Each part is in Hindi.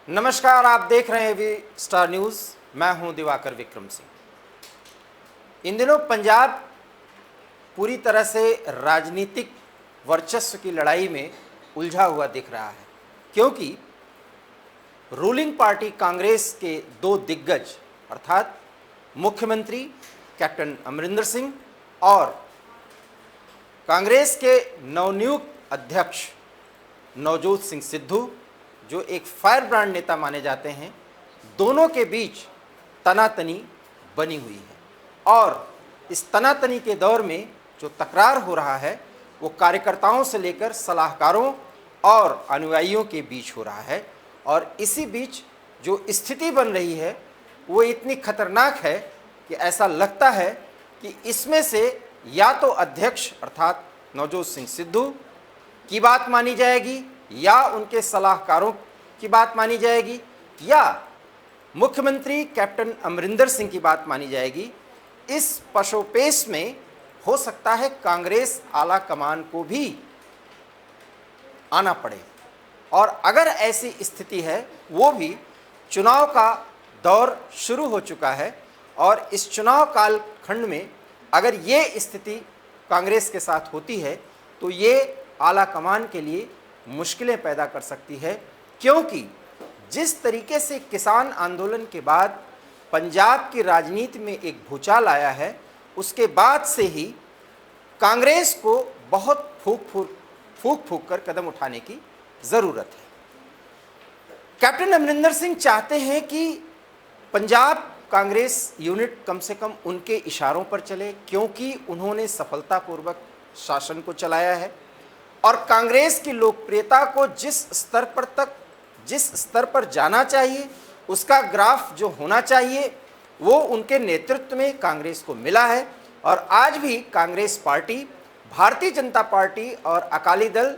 नमस्कार, आप देख रहे हैं वी स्टार न्यूज़। मैं हूं दिवाकर विक्रम सिंह। इन दिनों पंजाब पूरी तरह से राजनीतिक वर्चस्व की लड़ाई में उलझा हुआ दिख रहा है, क्योंकि रूलिंग पार्टी कांग्रेस के दो दिग्गज अर्थात मुख्यमंत्री कैप्टन अमरिंदर सिंह और कांग्रेस के नवनियुक्त अध्यक्ष नवजोत सिंह सिद्धू, जो एक फायर ब्रांड नेता माने जाते हैं, दोनों के बीच तनातनी बनी हुई है। और इस तनातनी के दौर में जो तकरार हो रहा है वो कार्यकर्ताओं से लेकर सलाहकारों और अनुयायियों के बीच हो रहा है। और इसी बीच जो स्थिति बन रही है वो इतनी खतरनाक है कि ऐसा लगता है कि इसमें से या तो अध्यक्ष अर्थात नवजोत सिंह सिद्धू की बात मानी जाएगी या उनके सलाहकारों की बात मानी जाएगी या मुख्यमंत्री कैप्टन अमरिंदर सिंह की बात मानी जाएगी। इस पशोपेश में हो सकता है कांग्रेस आला कमान को भी आना पड़े। और अगर ऐसी स्थिति है, वो भी चुनाव का दौर शुरू हो चुका है और इस चुनाव कालखंड में अगर ये स्थिति कांग्रेस के साथ होती है तो ये आला कमान के लिए मुश्किलें पैदा कर सकती है, क्योंकि जिस तरीके से किसान आंदोलन के बाद पंजाब की राजनीति में एक भूचाल आया है, उसके बाद से ही कांग्रेस को बहुत फूक फूक कर कदम उठाने की ज़रूरत है। कैप्टन अमरिंदर सिंह चाहते हैं कि पंजाब कांग्रेस यूनिट कम से कम उनके इशारों पर चले, क्योंकि उन्होंने सफलतापूर्वक शासन को चलाया है और कांग्रेस की लोकप्रियता को जिस स्तर पर जाना चाहिए, उसका ग्राफ जो होना चाहिए वो उनके नेतृत्व में कांग्रेस को मिला है। और आज भी कांग्रेस पार्टी भारतीय जनता पार्टी और अकाली दल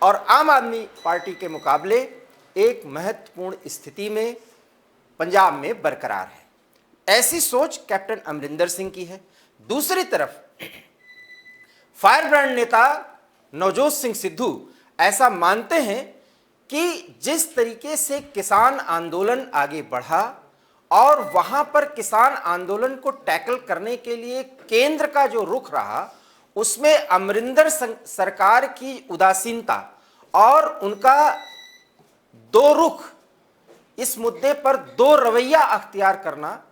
और आम आदमी पार्टी के मुकाबले एक महत्वपूर्ण स्थिति में पंजाब में बरकरार है। ऐसी सोच कैप्टन अमरिंदर सिंह की है। दूसरी तरफ फायर ब्रांड नेता नवजोत सिंह सिद्धू ऐसा मानते हैं कि जिस तरीके से किसान आंदोलन आगे बढ़ा और वहां पर किसान आंदोलन को टैकल करने के लिए केंद्र का जो रुख रहा, उसमें अमरिंदर सरकार की उदासीनता और उनका दो रुख, इस मुद्दे पर दो रवैया अख्तियार करना,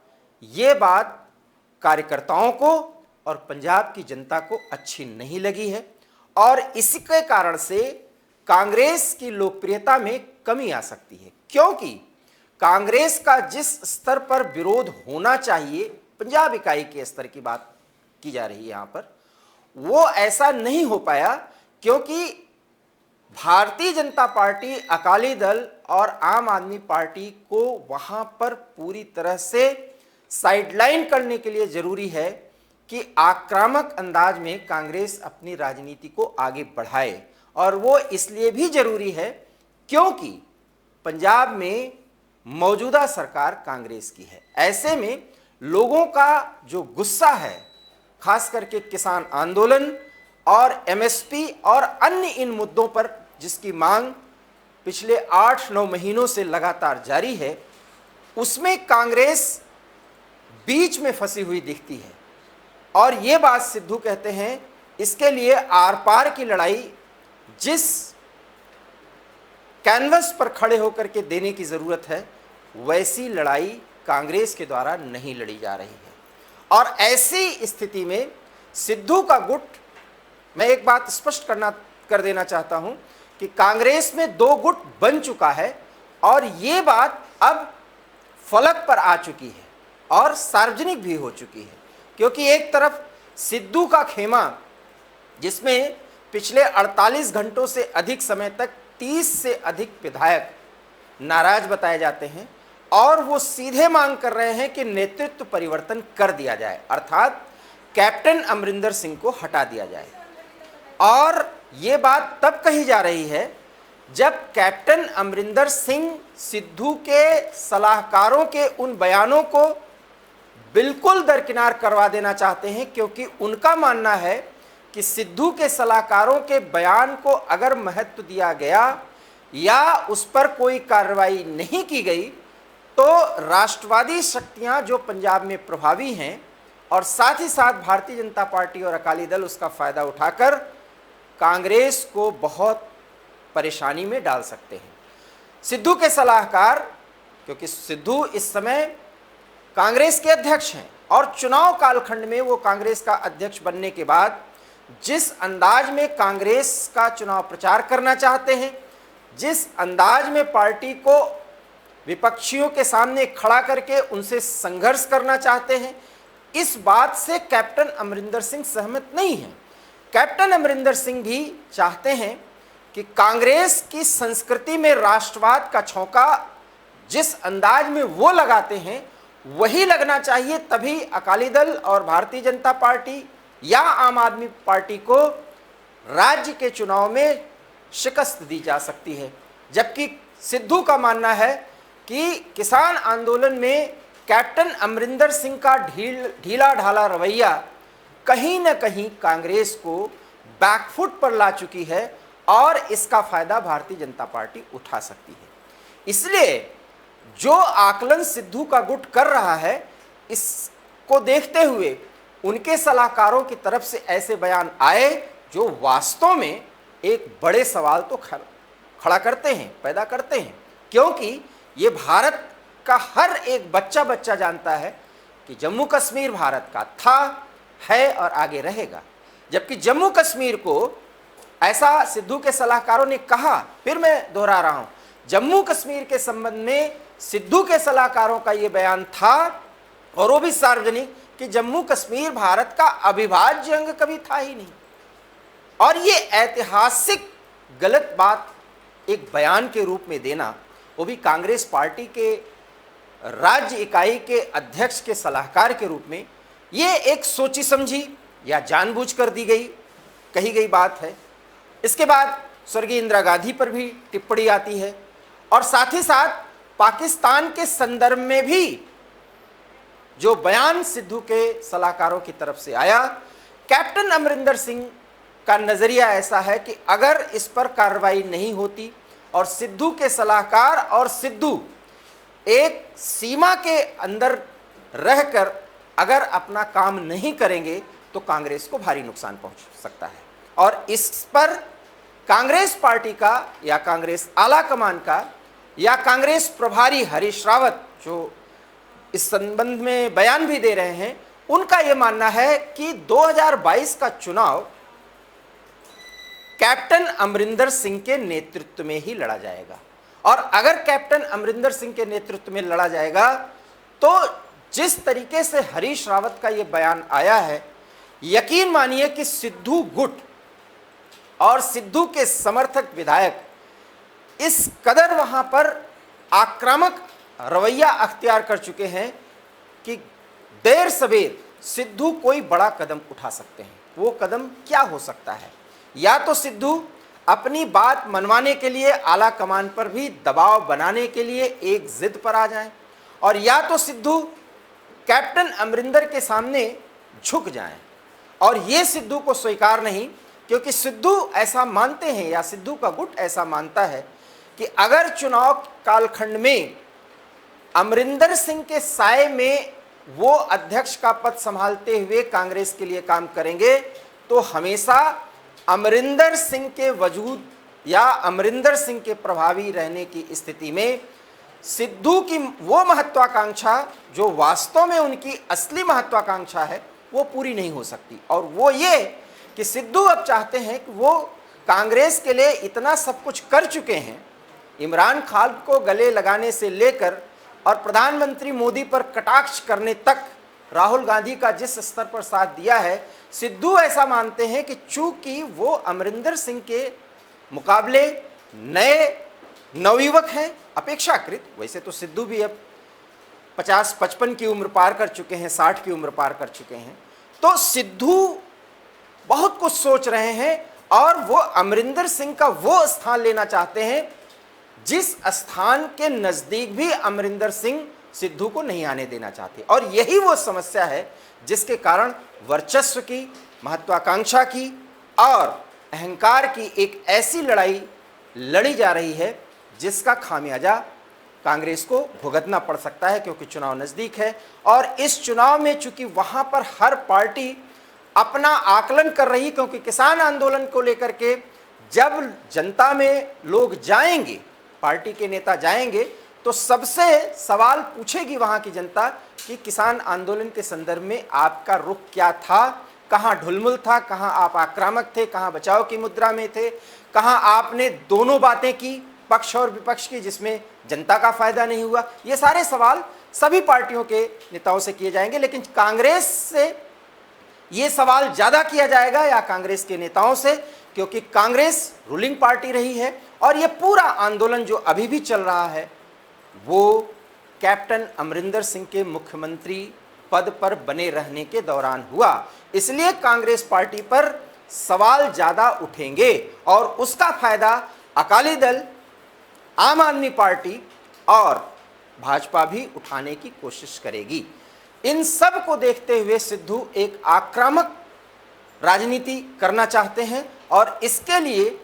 ये बात कार्यकर्ताओं को और पंजाब की जनता को अच्छी नहीं लगी है। और इसी के कारण से कांग्रेस की लोकप्रियता में कमी आ सकती है, क्योंकि कांग्रेस का जिस स्तर पर विरोध होना चाहिए, पंजाब इकाई के स्तर की बात की जा रही है यहाँ पर, वो ऐसा नहीं हो पाया, क्योंकि भारतीय जनता पार्टी, अकाली दल और आम आदमी पार्टी को वहाँ पर पूरी तरह से साइडलाइन करने के लिए जरूरी है कि आक्रामक अंदाज में कांग्रेस अपनी राजनीति को आगे बढ़ाए। और वो इसलिए भी जरूरी है क्योंकि पंजाब में मौजूदा सरकार कांग्रेस की है। ऐसे में लोगों का जो गुस्सा है, खास करके किसान आंदोलन और एमएसपी और अन्य इन मुद्दों पर जिसकी मांग पिछले 8-9 महीनों से लगातार जारी है, उसमें कांग्रेस बीच में फंसी हुई दिखती है। और ये बात सिद्धू कहते हैं, इसके लिए आर पार की लड़ाई जिस कैनवस पर खड़े होकर के देने की जरूरत है, वैसी लड़ाई कांग्रेस के द्वारा नहीं लड़ी जा रही है। और ऐसी स्थिति में सिद्धू का गुट, मैं एक बात स्पष्ट कर देना चाहता हूं कि कांग्रेस में दो गुट बन चुका है और ये बात अब फलक पर आ चुकी है और सार्वजनिक भी हो चुकी है। क्योंकि एक तरफ सिद्धू का खेमा, जिसमें पिछले 48 घंटों से अधिक समय तक 30 से अधिक विधायक नाराज बताए जाते हैं और वो सीधे मांग कर रहे हैं कि नेतृत्व परिवर्तन कर दिया जाए, अर्थात कैप्टन अमरिंदर सिंह को हटा दिया जाए। और ये बात तब कही जा रही है जब कैप्टन अमरिंदर सिंह सिद्धू के सलाहकारों के उन बयानों को बिल्कुल दरकिनार करवा देना चाहते हैं, क्योंकि उनका मानना है कि सिद्धू के सलाहकारों के बयान को अगर महत्व दिया गया या उस पर कोई कार्रवाई नहीं की गई तो राष्ट्रवादी शक्तियां जो पंजाब में प्रभावी हैं और साथ ही साथ भारतीय जनता पार्टी और अकाली दल उसका फायदा उठाकर कांग्रेस को बहुत परेशानी में डाल सकते हैं। सिद्धू के सलाहकार, क्योंकि सिद्धू इस समय कांग्रेस के अध्यक्ष हैं और चुनाव कालखंड में वो कांग्रेस का अध्यक्ष बनने के बाद जिस अंदाज में कांग्रेस का चुनाव प्रचार करना चाहते हैं, जिस अंदाज में पार्टी को विपक्षियों के सामने खड़ा करके उनसे संघर्ष करना चाहते हैं, इस बात से कैप्टन अमरिंदर सिंह सहमत नहीं है। कैप्टन अमरिंदर सिंह भी चाहते हैं कि कांग्रेस की संस्कृति में राष्ट्रवाद का छौंका जिस अंदाज में वो लगाते हैं वही लगना चाहिए, तभी अकाली दल और भारतीय जनता पार्टी या आम आदमी पार्टी को राज्य के चुनाव में शिकस्त दी जा सकती है। जबकि सिद्धू का मानना है कि किसान आंदोलन में कैप्टन अमरिंदर सिंह का ढीला ढाला रवैया कहीं न कहीं कांग्रेस को बैकफुट पर ला चुकी है और इसका फायदा भारतीय जनता पार्टी उठा सकती है। इसलिए जो आकलन सिद्धू का गुट कर रहा है, इसको देखते हुए उनके सलाहकारों की तरफ से ऐसे बयान आए जो वास्तव में एक बड़े सवाल तो खड़ा करते हैं, पैदा करते हैं, क्योंकि ये भारत का हर एक बच्चा जानता है कि जम्मू कश्मीर भारत का था, है और आगे रहेगा। जबकि जम्मू कश्मीर को ऐसा सिद्धू के सलाहकारों ने कहा, फिर मैं दोहरा रहा हूं, जम्मू कश्मीर के संबंध में सिद्धू के सलाहकारों का ये बयान था और वो भी सार्वजनिक कि जम्मू कश्मीर भारत का अविभाज्य अंग कभी था ही नहीं। और ये ऐतिहासिक गलत बात एक बयान के रूप में देना, वो भी कांग्रेस पार्टी के राज्य इकाई के अध्यक्ष के सलाहकार के रूप में, ये एक सोची समझी या जानबूझकर कही गई बात है। इसके बाद स्वर्गीय इंदिरा गांधी पर भी टिप्पणी आती है और साथ ही साथ पाकिस्तान के संदर्भ में भी जो बयान सिद्धू के सलाहकारों की तरफ से आया, कैप्टन अमरिंदर सिंह का नजरिया ऐसा है कि अगर इस पर कार्रवाई नहीं होती और सिद्धू के सलाहकार और सिद्धू एक सीमा के अंदर रहकर अगर अपना काम नहीं करेंगे तो कांग्रेस को भारी नुकसान पहुंच सकता है। और इस पर कांग्रेस पार्टी का या कांग्रेस आला कमान का या कांग्रेस प्रभारी हरीश रावत जो इस संबंध में बयान भी दे रहे हैं, उनका यह मानना है कि 2022 का चुनाव कैप्टन अमरिंदर सिंह के नेतृत्व में ही लड़ा जाएगा। और अगर कैप्टन अमरिंदर सिंह के नेतृत्व में लड़ा जाएगा तो जिस तरीके से हरीश रावत का यह बयान आया है, यकीन मानिए कि सिद्धू गुट और सिद्धू के समर्थक विधायक इस कदर वहां पर आक्रामक रवैया अख्तियार कर चुके हैं कि देर सवेर सिद्धू कोई बड़ा कदम उठा सकते हैं। वो कदम क्या हो सकता है? या तो सिद्धू अपनी बात मनवाने के लिए आला कमान पर भी दबाव बनाने के लिए एक जिद पर आ जाएं, और या तो सिद्धू कैप्टन अमरिंदर के सामने झुक जाएं। और ये सिद्धू को स्वीकार नहीं, क्योंकि सिद्धू ऐसा मानते हैं या सिद्धू का गुट ऐसा मानता है कि अगर चुनाव कालखंड में अमरिंदर सिंह के साए में वो अध्यक्ष का पद संभालते हुए कांग्रेस के लिए काम करेंगे तो हमेशा अमरिंदर सिंह के वजूद या अमरिंदर सिंह के प्रभावी रहने की स्थिति में सिद्धू की वो महत्वाकांक्षा जो वास्तव में उनकी असली महत्वाकांक्षा है वो पूरी नहीं हो सकती। और वो ये कि सिद्धू अब चाहते हैं कि वो कांग्रेस के लिए इतना सब कुछ कर चुके हैं, इमरान खान को गले लगाने से लेकर और प्रधानमंत्री मोदी पर कटाक्ष करने तक राहुल गांधी का जिस स्तर पर साथ दिया है, सिद्धू ऐसा मानते हैं कि चूंकि वो अमरिंदर सिंह के मुकाबले नए नवयुवक हैं अपेक्षाकृत, वैसे तो सिद्धू भी अब 50-55 की उम्र पार कर चुके हैं, 60 की उम्र पार कर चुके हैं, तो सिद्धू बहुत कुछ सोच रहे हैं और वो अमरिंदर सिंह का वो स्थान लेना चाहते हैं जिस स्थान के नजदीक भी अमरिंदर सिंह सिद्धू को नहीं आने देना चाहते। और यही वो समस्या है जिसके कारण वर्चस्व की, महत्वाकांक्षा की और अहंकार की एक ऐसी लड़ाई लड़ी जा रही है जिसका खामियाजा कांग्रेस को भुगतना पड़ सकता है, क्योंकि चुनाव नज़दीक है। और इस चुनाव में चूंकि वहाँ पर हर पार्टी अपना आकलन कर रही, क्योंकि किसान आंदोलन को लेकर के जब जनता में लोग जाएंगे, पार्टी के नेता जाएंगे, तो सबसे सवाल पूछेगी वहाँ की जनता कि किसान आंदोलन के संदर्भ में आपका रुख क्या था, कहाँ ढुलमुल था, कहाँ आप आक्रामक थे, कहाँ बचाव की मुद्रा में थे, कहाँ आपने दोनों बातें की, पक्ष और विपक्ष की, जिसमें जनता का फायदा नहीं हुआ। ये सारे सवाल सभी पार्टियों के नेताओं से किए जाएंगे, लेकिन कांग्रेस से ये सवाल ज़्यादा किया जाएगा या कांग्रेस के नेताओं से, क्योंकि कांग्रेस रूलिंग पार्टी रही है और ये पूरा आंदोलन जो अभी भी चल रहा है वो कैप्टन अमरिंदर सिंह के मुख्यमंत्री पद पर बने रहने के दौरान हुआ। इसलिए कांग्रेस पार्टी पर सवाल ज़्यादा उठेंगे और उसका फायदा अकाली दल, आम आदमी पार्टी और भाजपा भी उठाने की कोशिश करेगी। इन सब को देखते हुए सिद्धू एक आक्रामक राजनीति करना चाहते हैं और इसके लिए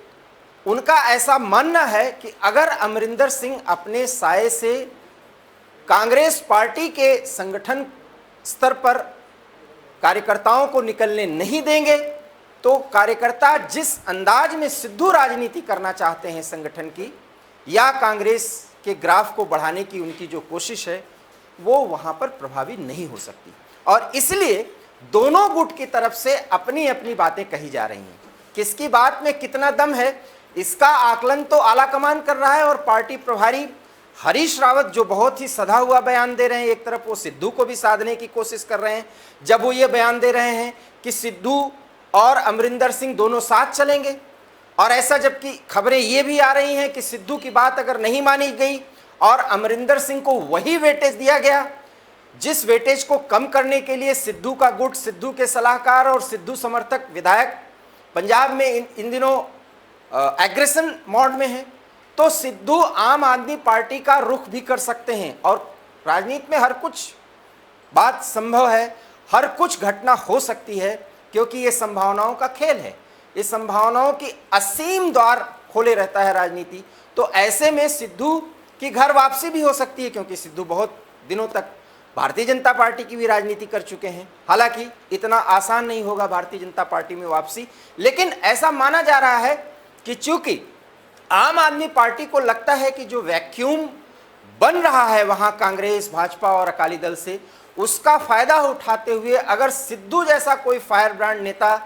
उनका ऐसा मानना है कि अगर अमरिंदर सिंह अपने साये से कांग्रेस पार्टी के संगठन स्तर पर कार्यकर्ताओं को निकलने नहीं देंगे, तो कार्यकर्ता जिस अंदाज में सिद्धू राजनीति करना चाहते हैं संगठन की या कांग्रेस के ग्राफ को बढ़ाने की उनकी जो कोशिश है, वो वहाँ पर प्रभावी नहीं हो सकती। और इसलिए दोनों गुट की तरफ से अपनी अपनी बातें कही जा रही हैं। किसकी बात में कितना दम है, इसका आकलन तो आला कमान कर रहा है और पार्टी प्रभारी हरीश रावत जो बहुत ही सधा हुआ बयान दे रहे हैं, एक तरफ वो सिद्धू को भी साधने की कोशिश कर रहे हैं जब वो ये बयान दे रहे हैं कि सिद्धू और अमरिंदर सिंह दोनों साथ चलेंगे, और ऐसा जबकि खबरें ये भी आ रही हैं कि सिद्धू की बात अगर नहीं मानी गई और अमरिंदर सिंह को वही वेटेज दिया गया जिस वेटेज को कम करने के लिए सिद्धू का गुट, सिद्धू के सलाहकार और सिद्धू समर्थक विधायक पंजाब में इन दिनों एग्रेशन मोड में है, तो सिद्धू आम आदमी पार्टी का रुख भी कर सकते हैं। और राजनीति में हर कुछ बात संभव है, हर कुछ घटना हो सकती है, क्योंकि ये संभावनाओं का खेल है। इस संभावनाओं की असीम द्वार खोले रहता है राजनीति। तो ऐसे में सिद्धू की घर वापसी भी हो सकती है, क्योंकि सिद्धू बहुत दिनों तक भारतीय जनता पार्टी की भी राजनीति कर चुके हैं। हालांकि इतना आसान नहीं होगा भारतीय जनता पार्टी में वापसी, लेकिन ऐसा माना जा रहा है कि चूंकि आम आदमी पार्टी को लगता है कि जो वैक्यूम बन रहा है वहां कांग्रेस, भाजपा और अकाली दल से, उसका फायदा उठाते हुए अगर सिद्धू जैसा कोई फायर ब्रांड नेता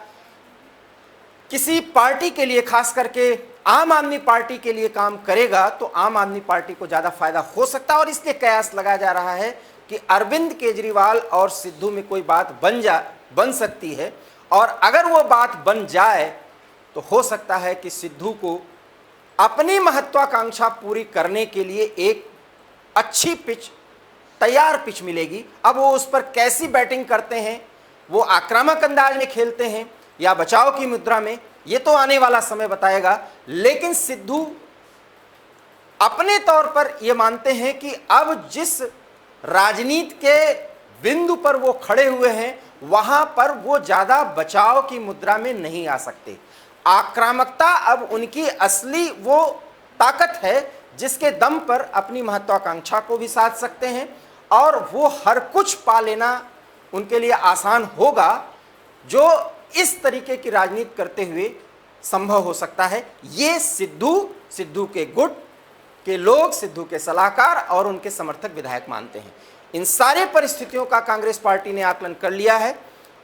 किसी पार्टी के लिए, खास करके आम आदमी पार्टी के लिए काम करेगा, तो आम आदमी पार्टी को ज़्यादा फायदा हो सकता है। और इसलिए कयास लगाया जा रहा है कि अरविंद केजरीवाल और सिद्धू में कोई बात बन सकती है, और अगर वो बात बन जाए तो हो सकता है कि सिद्धू को अपनी महत्वाकांक्षा पूरी करने के लिए एक अच्छी पिच, तैयार पिच मिलेगी। अब वो उस पर कैसी बैटिंग करते हैं, वो आक्रामक अंदाज में खेलते हैं या बचाव की मुद्रा में, ये तो आने वाला समय बताएगा। लेकिन सिद्धू अपने तौर पर ये मानते हैं कि अब जिस राजनीति के बिंदु पर वो खड़े हुए हैं, वहां पर वो ज्यादा बचाव की मुद्रा में नहीं आ सकते। आक्रामकता अब उनकी असली वो ताकत है जिसके दम पर अपनी महत्वाकांक्षा को भी साध सकते हैं, और वो हर कुछ पा लेना उनके लिए आसान होगा जो इस तरीके की राजनीति करते हुए संभव हो सकता है। ये सिद्धू के गुट के लोग, सिद्धू के सलाहकार और उनके समर्थक विधायक मानते हैं। इन सारे परिस्थितियों का कांग्रेस पार्टी ने आकलन कर लिया है,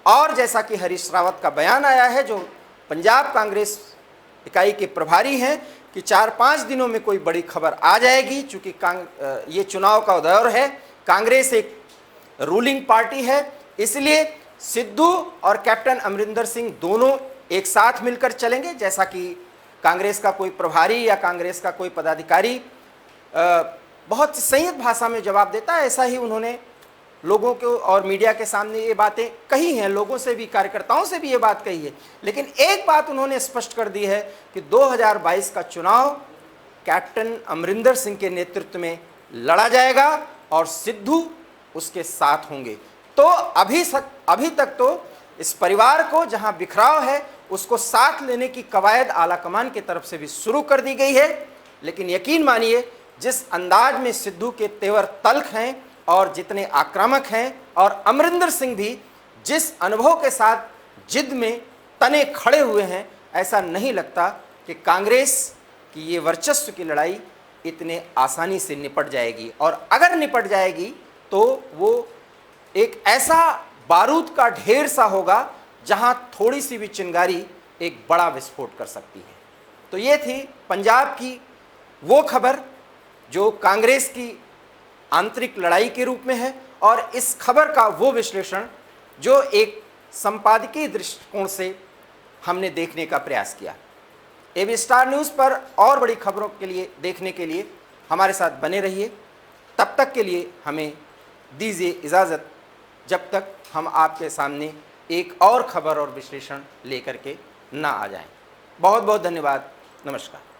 और जैसा कि हरीश रावत का बयान आया है, जो पंजाब कांग्रेस इकाई के प्रभारी हैं, कि 4-5 दिनों में कोई बड़ी खबर आ जाएगी। चूंकि ये चुनाव का दौर है, कांग्रेस एक रूलिंग पार्टी है, इसलिए सिद्धू और कैप्टन अमरिंदर सिंह दोनों एक साथ मिलकर चलेंगे। जैसा कि कांग्रेस का कोई प्रभारी या कांग्रेस का कोई पदाधिकारी बहुत संयत भाषा में जवाब देता है, ऐसा ही उन्होंने लोगों को और मीडिया के सामने ये बातें कही हैं, लोगों से भी, कार्यकर्ताओं से भी ये बात कही है। लेकिन एक बात उन्होंने स्पष्ट कर दी है कि 2022 का चुनाव कैप्टन अमरिंदर सिंह के नेतृत्व में लड़ा जाएगा और सिद्धू उसके साथ होंगे। तो अभी तक तो इस परिवार को जहां बिखराव है उसको साथ लेने की कवायद आलाकमान की तरफ से भी शुरू कर दी गई है, लेकिन यकीन मानिए जिस अंदाज में सिद्धू के तेवर तल्ख हैं और जितने आक्रामक हैं, और अमरिंदर सिंह भी जिस अनुभव के साथ जिद में तने खड़े हुए हैं, ऐसा नहीं लगता कि कांग्रेस की ये वर्चस्व की लड़ाई इतने आसानी से निपट जाएगी। और अगर निपट जाएगी तो वो एक ऐसा बारूद का ढेर सा होगा जहां थोड़ी सी भी चिंगारी एक बड़ा विस्फोट कर सकती है। तो ये थी पंजाब की वो खबर जो कांग्रेस की आंतरिक लड़ाई के रूप में है, और इस खबर का वो विश्लेषण जो एक संपादकीय दृष्टिकोण से हमने देखने का प्रयास किया। एबी स्टार न्यूज़ पर और बड़ी खबरों के लिए देखने के लिए हमारे साथ बने रहिए। तब तक के लिए हमें दीजिए इजाज़त, जब तक हम आपके सामने एक और खबर और विश्लेषण लेकर के ना आ जाएं। बहुत बहुत धन्यवाद। नमस्कार।